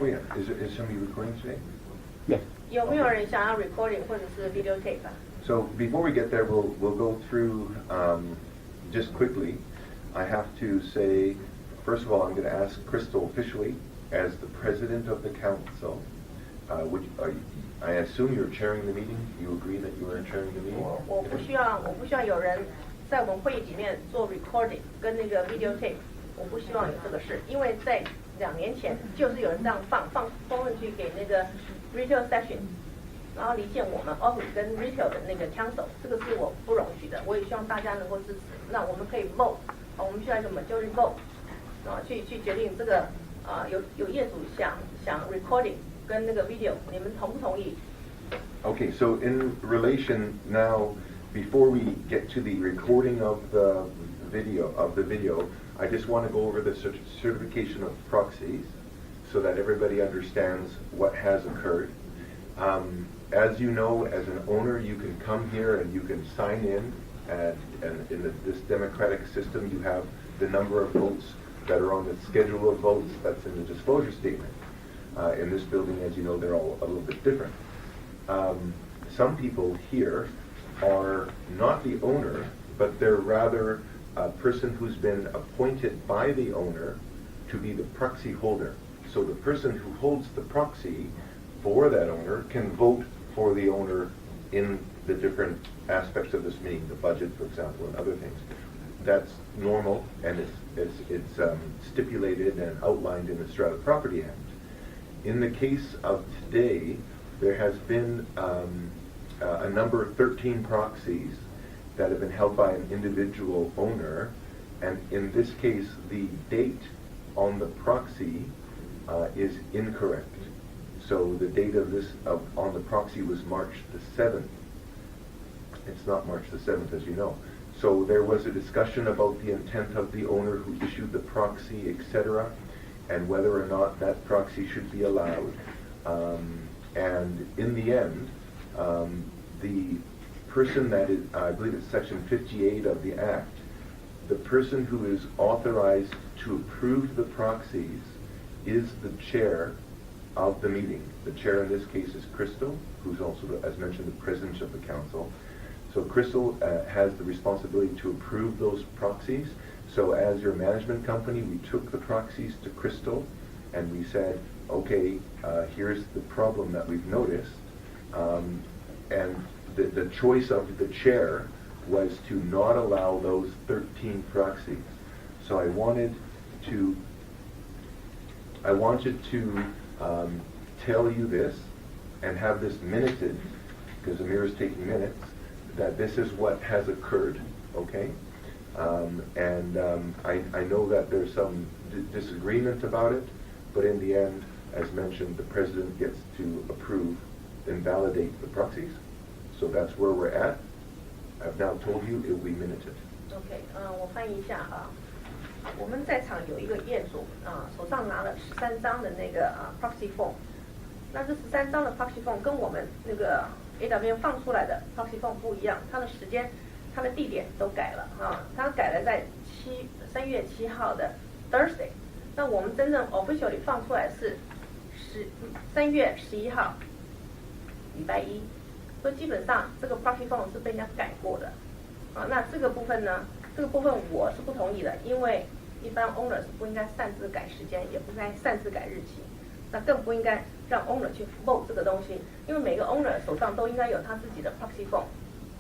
Oh yeah, is somebody recording today? Yes. 有没有人想要 recording 或者是 videotape 啊？ So before we get there, we'll go through just quickly. I have to say, first of all, I'm going to ask Crystal officially as the president of the council. I assume you're chairing the meeting. You agree that you are chairing the meeting? 我不需要有人在我们会议里面做 recording 跟那个 videotape， 我不希望有这个事，因为在2年前就是有人这样放进去给那个 retail section， 然后离间我们 office 跟 retail 的那个 council， 这个是我不容许的，我也希望大家能够支持。那我们可以 vote， 我们需要一个 majority vote， 去决定这个有业主想 recording 跟那个 video， 你们同不同意？ Okay, so in relation now, before we get to the recording of the video, I just want to go over the certification of proxies so that everybody understands what has occurred. As you know, as an owner, you can come here and you can sign in, and in this democratic system, you have the number of votes that are on the schedule of votes that's in the disclosure statement. In this building, as you know, they're all a little bit different. Some people here are not the owner, but they're rather a person who's been appointed by the owner to be the proxy holder. So the person who holds the proxy for that owner can vote for the owner in the different aspects of this meeting, the budget, for example, and other things. That's normal, and it's stipulated and outlined in the Strata Property Act. In the case of today, there has been a number of 13 proxies that have been held by an individual owner, and in this case, the date on the proxy is incorrect. So the date of this on the proxy was March the 7th. It's not March the 7th, as you know. So there was a discussion about the intent of the owner who issued the proxy, etc., and whether or not that proxy should be allowed. And in the end, the person that is, I believe it's section 58 of the Act, the person who is authorized to approve the proxies is the chair of the meeting. The chair in this case is Crystal, who's also, as mentioned, the president of the council. So Crystal has the responsibility to approve those proxies. So as your management company, we took the proxies to Crystal and we said, okay, here's the problem that we've noticed. And the choice of the chair was to not allow those 13 proxies. So I wanted to tell you this and have this minuted, because Amir is taking minutes, that this is what has occurred, okay? I know that there's some disagreement about it, but in the end, as mentioned, the president gets to approve and validate the proxies. So that's where we're at. I've now told you it will be minuted. OK， 我翻译一下啊。我们在场有一个业主手上拿了13张的那个proxy form。那这13张的 proxy form 跟我们那个 AGM 放出来的 proxy form 不一样，它的时间、它的地点都改了啊。它改了在3月7号的 Thursday。那我们真正 officially 放出来是3月11号礼拜一。所以基本上这个 proxy form 是被人家改过的啊。那这个部分呢，这个部分我是不同意的，因为一般 owner 是不应该擅自改时间，也不应该擅自改日期，那更不应该让 owner 去 vote 这个东西，因为每个 owner 手上都应该有他自己的 proxy form。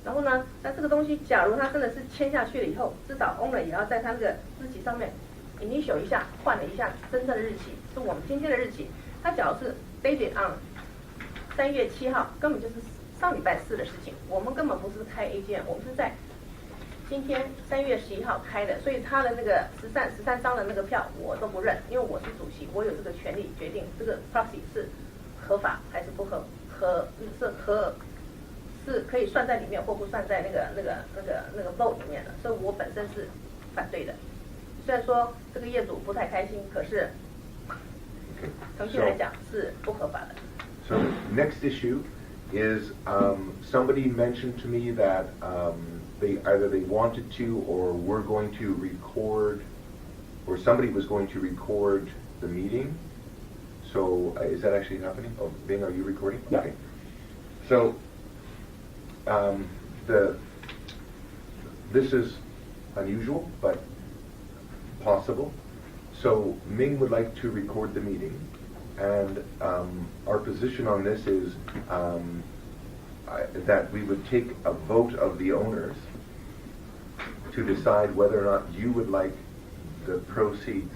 然后呢，那这个东西假如他真的是签下去了以后，至少 owner 也要在他那个日期上面 initial 一下，换了一下真正的日期，是我们今天的日期。他假如是 dated on 3月7号，根本就是上礼拜4的事情，我们根本不是开 AGM， 我们是在今天3月11号开的，所以他的那个13张的那个票我都不认，因为我是主席，我有这个权利决定这个 proxy 是合法还是不是可以算在里面或不算在那个 vote 里面的，所以我本身是反对的。虽然说这个业主不太开心，可是程序来讲是不合法的。So next issue is somebody mentioned to me that they wanted to or were going to record, or somebody was going to record the meeting. So is that actually happening? Oh, Bing, are you recording? Yeah. Okay. So this is unusual, but possible. So Ming would like to record the meeting, and our position on this is that we would take a vote of the owners to decide whether or not you would like the proceeds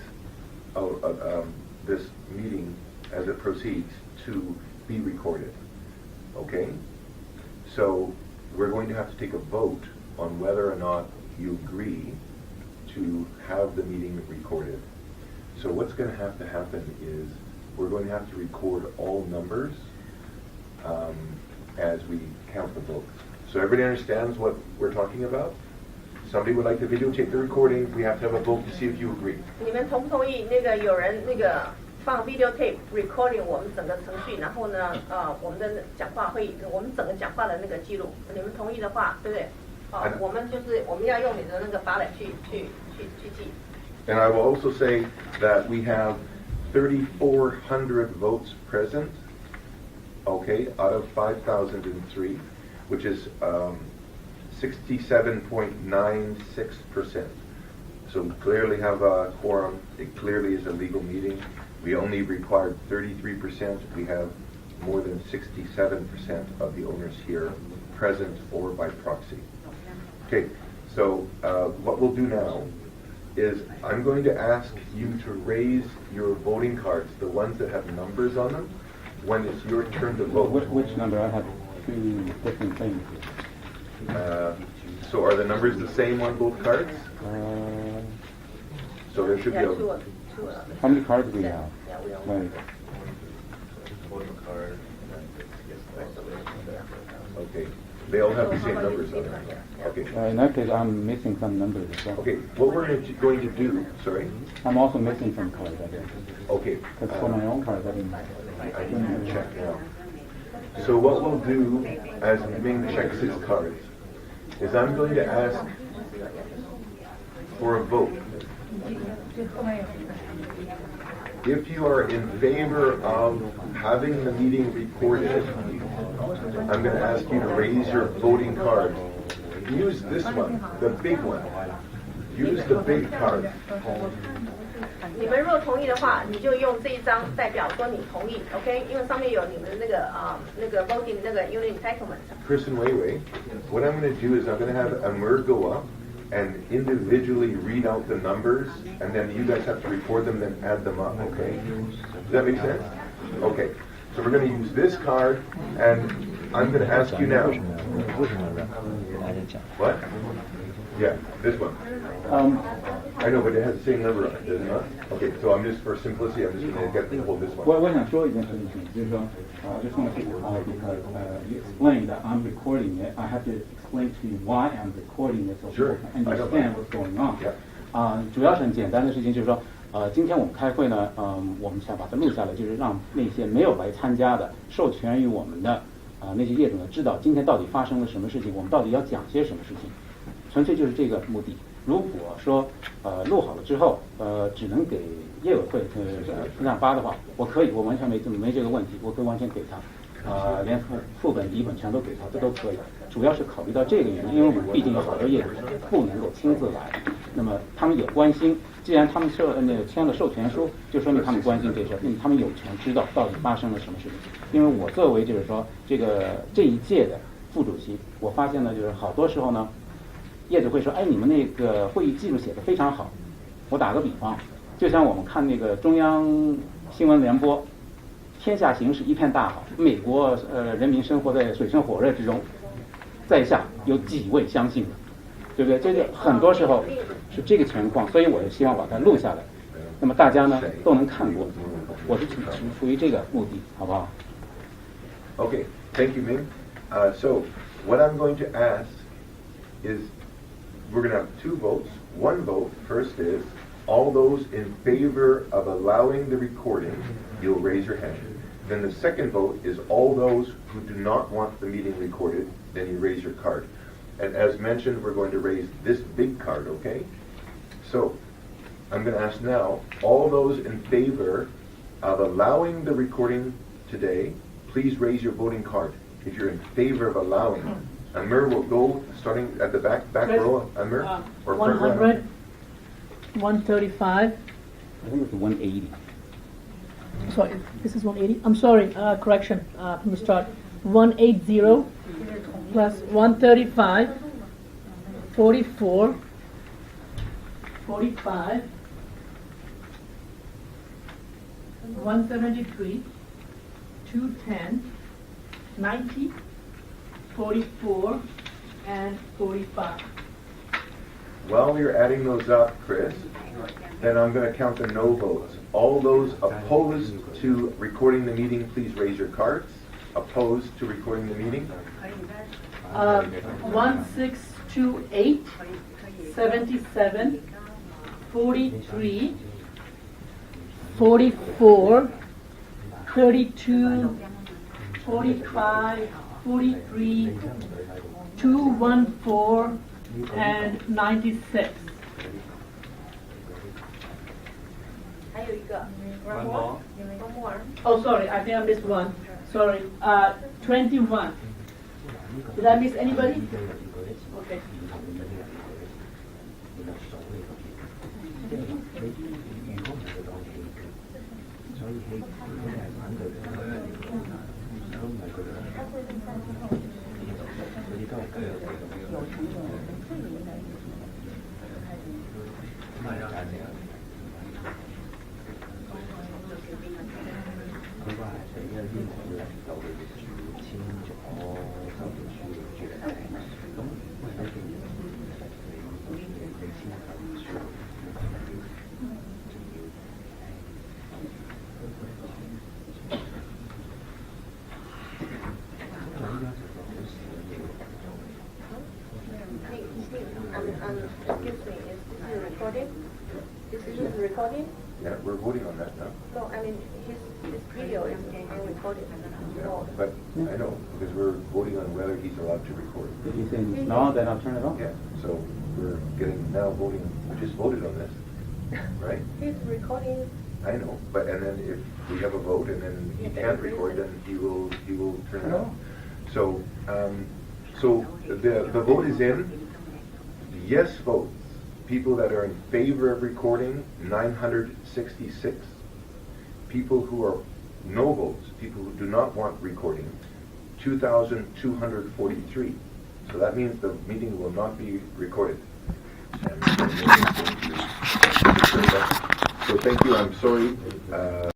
of this meeting as it proceeds to be recorded. Okay? So we're going to have to take a vote on whether or not you agree to have the meeting recorded. So what's going to happen is we're going to have to record all numbers as we count the votes. So everybody understands what we're talking about? Somebody would like to videotape the recording. We have to have a vote to see if you agree. 你们同不同意那个有人那个放 videotape recording 我们整个程序，然后呢，我们的讲话会，我们整个讲话的那个记录，你们同意的话，对不对？我们就是我们要用你的那个法来去记。And I will also say that we have 3,400 votes present, okay, out of 5,003, which is 67.96%. So we clearly have a quorum. It clearly is a legal meeting. We only required 33%. We have more than 67% of the owners here present or by proxy. Okay, so what we'll do now is I'm going to ask you to raise your voting cards, the ones that have numbers on them, when it's your turn to vote. Which number? I have two different things. So are the numbers the same on both cards? So there should be a... How many cards do we have? Right. Okay. They all have the same numbers on them. Okay. In that case, I'm missing some numbers as well. Okay. What we're going to do... Sorry? I'm also missing some cards, I guess. Okay. Because for my own cards, I didn't... I need to check now. So what we'll do as Ming checks his cards is I'm going to ask for a vote. If you are in favor of having the meeting recorded, I'm going to ask you to raise your voting card. Use this one, the big one. Use the big card. 你们若同意的话，你就用这一张代表说你同意 ，OK？ 因为上面有你们那个voting 那个 unit entitlement。 Chris and Wei Wei, what I'm going to do is I'm going to have Amir go up and individually read out the numbers, and then you guys have to record them, then add them up, okay? Does that make sense? Okay. So we're going to use this card, and I'm going to ask you now. What? Yeah, this one. I know, but it has the same number on it, does it not? Okay, so I'm just, for simplicity, I'm just going to hold this one. 我想说一件事情，就是说just want to because you explained that I'm recording it. I have to explain to you why I'm recording it so Sure. people can understand what's going on. Yeah. 主要是很简单的事情，就是说今天我们开会呢，我们想把它录下来，就是让那些没有来参加的、授权于我们的那些业主呢，知道今天到底发生了什么事情，我们到底要讲些什么事情，纯粹就是这个目的。如果说录好了之后只能给业委会让发的话，我完全没这个问题，我可以完全给他连副本底本全都给他，这都可以。主要是考虑到这个原因，因为我们毕竟有好多业主不能够亲自来，那么他们有关心，既然他们签了授权书，就说明他们关心这事，那么他们有权知道到底发生了什么事情。因为我作为就是说这一届的副主席，我发现呢，就是好多时候呢，业主会说，哎，你们那个会议记录写得非常好。我打个比方，就像我们看那个中央新闻联播，天下形势一片大好，美国人民生活在水深火热之中，在下有几位相信的，对不对？这个很多时候是这个情况，所以我也希望把它录下来，那么大家呢都能看过，我是出于这个目的，好不好？ Okay, thank you, Ming. So what I'm going to ask is we're going to have two votes. One vote first is all those in favor of allowing the recording, you'll raise your hand. Then the second vote is all those who do not want the meeting recorded, then you raise your card. And as mentioned, we're going to raise this big card, okay? So I'm going to ask now, all those in favor of allowing the recording today, please raise your voting card. If you're in favor of allowing, Amir will go starting at the back row. Amir, or front row. 100, 135. I think it's 180. Sorry, this is 180. I'm sorry, correction from the start. 180 plus 135, 44, 45, 173, 210, 90, 44, and 45. While you're adding those up, Chris, then I'm going to count the no votes. All those opposed to recording the meeting, please raise your cards. Opposed to recording the meeting? 1628, 77, 43, 44, 32, 45, 43, 214, and 96. 还有一个 one more. Oh, sorry, I think I missed one. Sorry, 21. Did I miss anybody? Okay. Excuse me, is this recording? This is recording? Yeah, we're voting on that now. No, I mean, his video is being recorded. Yeah, but I know, because we're voting on whether he's allowed to record. If you say no, then I'll turn it off. Yeah, so we're now voting, we just voted on this, right? He's recording. I know, but and then if we have a vote and then he can't record, then he will turn it off. So the vote is in. Yes votes. People that are in favor of recording, 966. People who are no votes, people who do not want recording, 2,243. So that means the meeting will not be recorded. So thank you. I'm sorry.